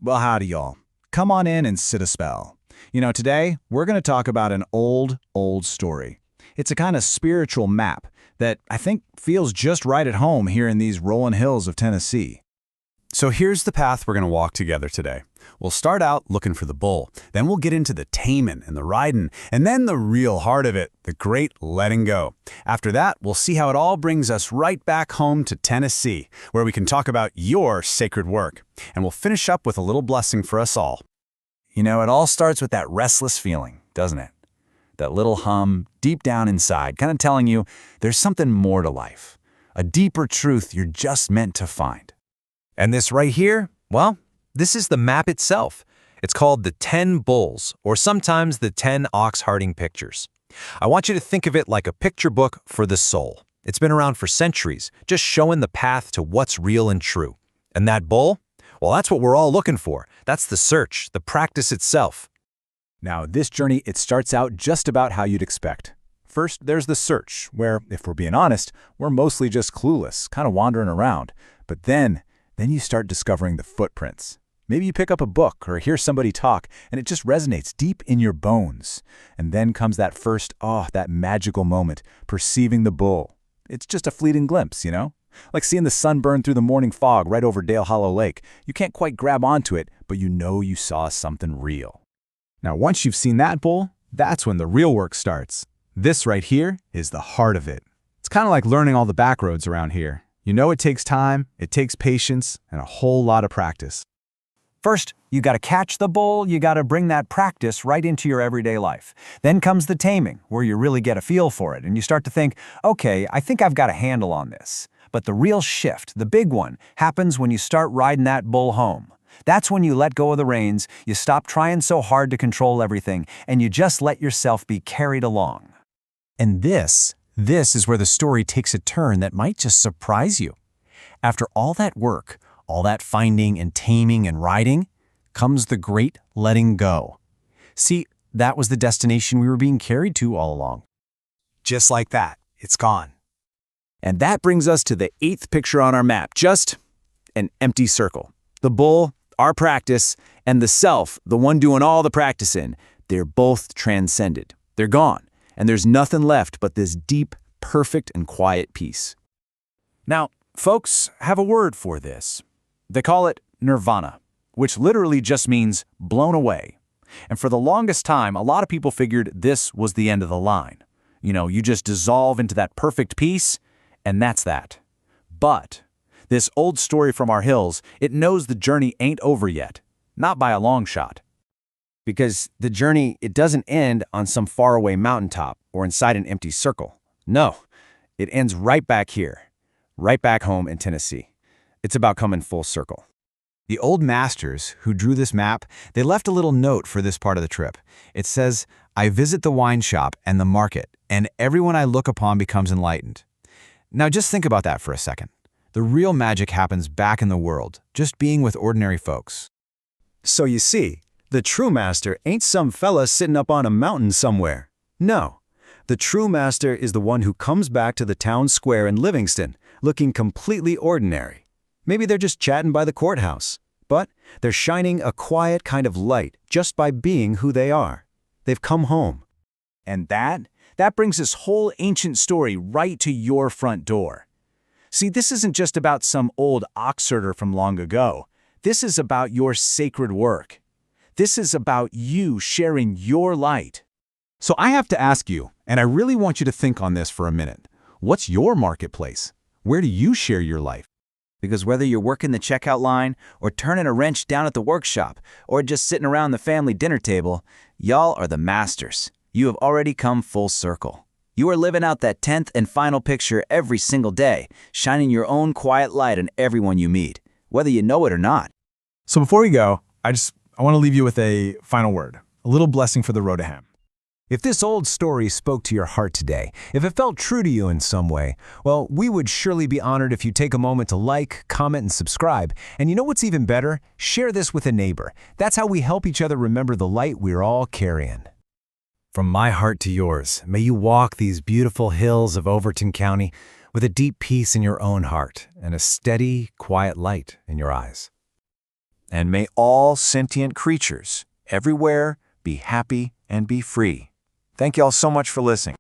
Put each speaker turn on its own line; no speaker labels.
Well, howdy, y'all. Come on in and sit a spell. Today, we're going to talk about an old story. It's a kind of spiritual map that I think feels just right at home here in these rolling hills of Tennessee.
So here's the path we're going to walk together today. We'll start out looking for the bull, then we'll get into the taming and the riding, and then the real heart of it, the great letting go. After that, we'll see how it all brings us right back home to Tennessee, where we can talk about your sacred work. And we'll finish up with a little blessing for us all.
It all starts with that restless feeling, doesn't it? That little hum deep down inside, kind of telling you there's something more to life, a deeper truth you're just meant to find.
And this right here, well, this is the map itself. It's called the 10 Bulls, or sometimes the 10 ox-hearting pictures. I want you to think of it like a picture book for the soul. It's been around for centuries, just showing the path to what's real and true. And that bull? Well, that's what we're all looking for. That's the search, the practice itself.
Now, this journey, it starts out just about how you'd expect. First, there's the search, where, if we're being honest, we're mostly just clueless, kind of wandering around. But then you start discovering the footprints. Maybe you pick up a book or hear somebody talk, and it just resonates deep in your bones. And then comes that first, that magical moment, perceiving the bull. It's just a fleeting glimpse, Like seeing the sun burn through the morning fog right over Dale Hollow Lake. You can't quite grab onto it, but you know you saw something real. Now, once you've seen that bull, that's when the real work starts. This right here is the heart of it. It's kind of like learning all the back roads around here. It takes time, it takes patience, and a whole lot of practice.
First, you got to catch the bull, you got to bring that practice right into your everyday life. Then comes the taming, where you really get a feel for it, and you start to think, okay, I think I've got a handle on this. But the real shift, the big one, happens when you start riding that bull home. That's when you let go of the reins, you stop trying so hard to control everything, and you just let yourself be carried along.
And this is where the story takes a turn that might just surprise you. After all that work, all that finding and taming and riding, comes the great letting go. See, that was the destination we were being carried to all along.
Just like that, it's gone.
And that brings us to the 8th picture on our map, just an empty circle. The bull, our practice, and the self, the one doing all the practicing, they're both transcended. They're gone, and there's nothing left but this deep, perfect, and quiet peace. Now, folks have a word for this. They call it nirvana, which literally just means blown away. And for the longest time, a lot of people figured this was the end of the line. You just dissolve into that perfect peace, and that's that. But this old story from our hills, it knows the journey ain't over yet. Not by a long shot.
Because the journey, it doesn't end on some faraway mountaintop or inside an empty circle. No, it ends right back here, right back home in Tennessee. It's about coming full circle.
The old masters who drew this map, they left a little note for this part of the trip. It says, "I visit the wine shop and the market, and everyone I look upon becomes enlightened." Now just think about that for a second. The real magic happens back in the world, just being with ordinary folks.
So you see, the true master ain't some fella sitting up on a mountain somewhere. No, the true master is the one who comes back to the town square in Livingston, looking completely ordinary. Maybe they're just chatting by the courthouse, but they're shining a quiet kind of light just by being who they are. They've come home.
And that brings this whole ancient story right to your front door. See, this isn't just about some old ox herder from long ago. This is about your sacred work. This is about you sharing your light.
So I have to ask you, and I really want you to think on this for a minute. What's your marketplace? Where do you share your life?
Because whether you're working the checkout line or turning a wrench down at the workshop or just sitting around the family dinner table, y'all are the masters. You have already come full circle. You are living out that 10th and final picture every single day, shining your own quiet light on everyone you meet, whether you know it or not.
So before we go, I want to leave you with a final word, a little blessing for the road ahead.
If this old story spoke to your heart today, if it felt true to you in some way, well, we would surely be honored if you take a moment to like, comment, and subscribe. And you know what's even better? Share this with a neighbor. That's how we help each other remember the light we're all carrying. From my heart to yours, may you walk these beautiful hills of Overton County with a deep peace in your own heart and a steady, quiet light in your eyes.
And may all sentient creatures, everywhere, be happy and be free. Thank you all so much for listening.